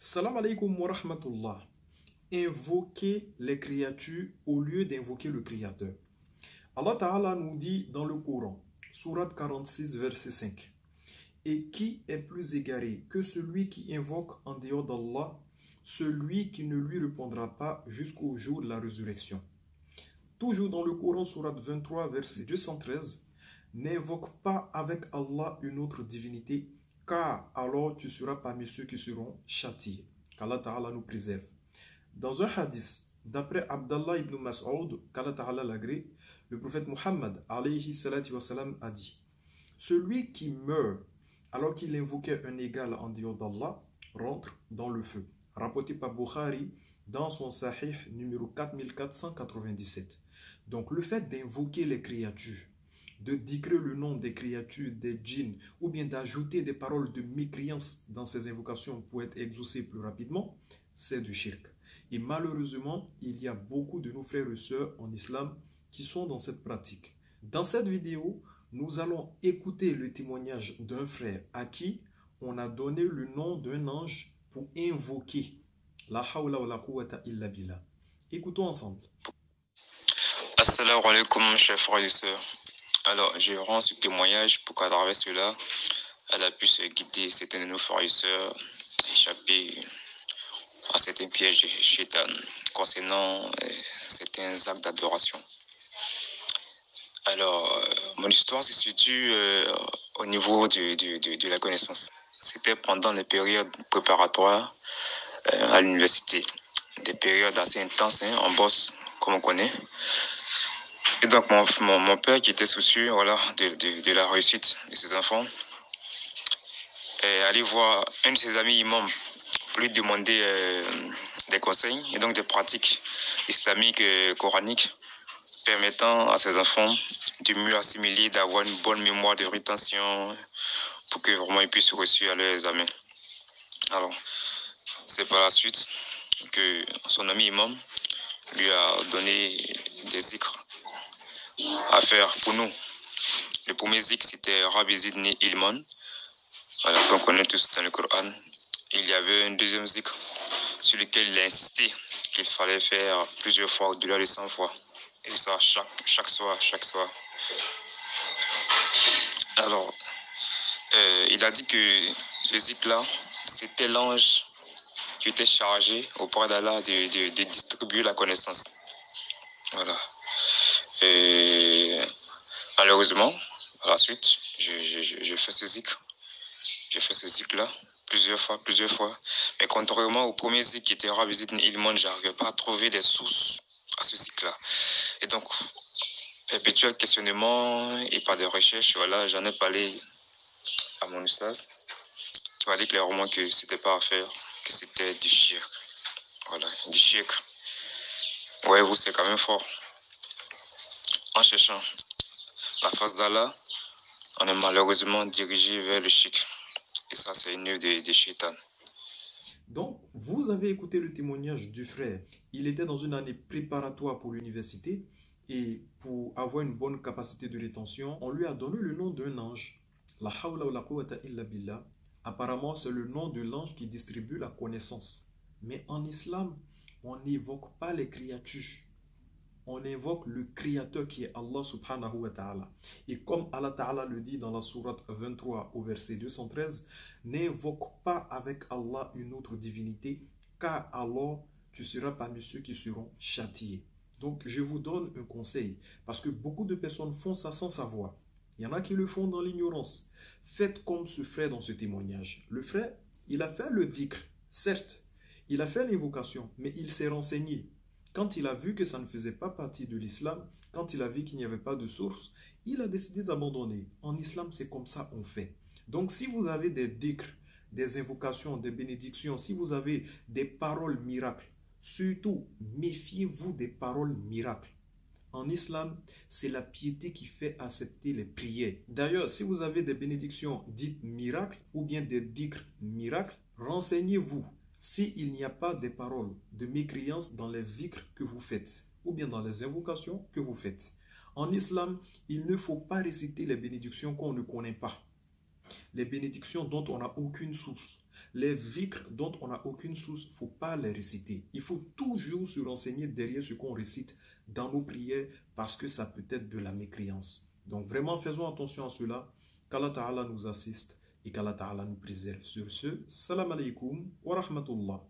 Salam alaikum wa rahmatullah. Invoquer les créatures au lieu d'invoquer le Créateur. Allah Ta'ala nous dit dans le Coran, Sourate 46, verset 5. Et qui est plus égaré que celui qui invoque en dehors d'Allah, celui qui ne lui répondra pas jusqu'au jour de la résurrection. Toujours dans le Coran, Sourate 23, verset 213, n'invoque pas avec Allah une autre divinité, car alors tu seras parmi ceux qui seront châtiés. Qu'Allah Ta'ala nous préserve. Dans un hadith, d'après Abdallah ibn Mas'ud, qu'Allah Ta'ala l'agrée, le prophète Muhammad alayhi salatu wa salam, a dit: celui qui meurt alors qu'il invoquait un égal en dehors d'Allah rentre dans le feu. Rapporté par Bukhari dans son Sahih numéro 4497. Donc le fait d'invoquer les créatures, de décrire le nom des créatures, des djinns, ou bien d'ajouter des paroles de mécréance dans ces invocations pour être exaucé plus rapidement, c'est du shirk. Et malheureusement, il y a beaucoup de nos frères et sœurs en islam qui sont dans cette pratique. Dans cette vidéo, nous allons écouter le témoignage d'un frère à qui on a donné le nom d'un ange pour invoquer la hawla wa la quwwata illa billah. Écoutons ensemble. Assalamu alaikum, chers frères et sœurs. Alors, je rends ce témoignage pour qu'à travers cela, elle puisse guider certains de nos frères et sœurs échapper à certains pièges de shaitan concernant certains actes d'adoration. Alors, mon histoire se situe au niveau de la connaissance. C'était pendant les périodes préparatoires à l'université. Des périodes assez intenses, on bosse comme on connaît. Et donc mon père, qui était soucieux de la réussite de ses enfants, est allé voir un de ses amis imams pour lui demander des conseils et donc des pratiques islamiques coraniques permettant à ses enfants de mieux assimiler, d'avoir une bonne mémoire de rétention pour que vraiment ils puissent réussir à leurs examens. Alors, c'est par la suite que son ami imam lui a donné des zikrs à faire pour nous. Le premier zikr, c'était Rabbi Zidni Ilman, voilà, qu'on connaît tous dans le Coran. Il y avait un deuxième zikr sur lequel il a insisté qu'il fallait faire plusieurs fois, au-delà de 100 fois. Et ça, chaque soir. Alors, il a dit que ce zikr-là, c'était l'ange qui était chargé auprès d'Allah de distribuer la connaissance. Voilà. Et malheureusement, à la suite, je fais ce zikr. J'ai fait ce zikr-là plusieurs fois. Mais contrairement au premier zikr qui était Rabbi Zidni Ilman, je n'arrivais pas à trouver des sources à ce zikr-là. Et donc, perpétuel questionnement et par des recherches, voilà, j'en ai parlé à mon ustaz, qui m'a dit clairement que c'était pas à faire, que c'était du shirk. Voilà, du shirk. Ouais, vous, c'est quand même fort. En cherchant la face d'Allah, on est malheureusement dirigé vers le shirk. Et ça, c'est une œuvre de shaitan. Donc, vous avez écouté le témoignage du frère. Il était dans une année préparatoire pour l'université et pour avoir une bonne capacité de rétention, on lui a donné le nom d'un ange. La hawla wa la quwwata illa billah. Apparemment, c'est le nom de l'ange qui distribue la connaissance. Mais en islam, on n'évoque pas les créatures. On invoque le Créateur qui est Allah subhanahu wa ta'ala. Et comme Allah ta'ala le dit dans la sourate 23 au verset 213, n'invoque pas avec Allah une autre divinité, car alors tu seras parmi ceux qui seront châtiés. Donc je vous donne un conseil, parce que beaucoup de personnes font ça sans savoir. Il y en a qui le font dans l'ignorance. Faites comme ce frère dans ce témoignage. Le frère, il a fait le dhikr, certes, il a fait l'invocation, mais il s'est renseigné. Quand il a vu que ça ne faisait pas partie de l'islam, quand il a vu qu'il n'y avait pas de source, il a décidé d'abandonner. En islam, c'est comme ça on fait. Donc si vous avez des dhikr, des invocations, des bénédictions, si vous avez des paroles miracles, surtout méfiez-vous des paroles miracles. En islam, c'est la piété qui fait accepter les prières. D'ailleurs, si vous avez des bénédictions dites miracles ou bien des dhikr miracles, renseignez-vous s'il n'y a pas des paroles de mécréance dans les dhikr que vous faites ou bien dans les invocations que vous faites. En islam, il ne faut pas réciter les bénédictions qu'on ne connaît pas. Les bénédictions dont on n'a aucune source. Les vikrs dont on n'a aucune source, il ne faut pas les réciter. Il faut toujours se renseigner derrière ce qu'on récite dans nos prières parce que ça peut être de la mécréance. Donc vraiment, faisons attention à cela. Qu'Allah Ta'ala nous assiste et qu'Allah Ta'ala nous préserve. Sur ce, salam alaikum wa rahmatullah.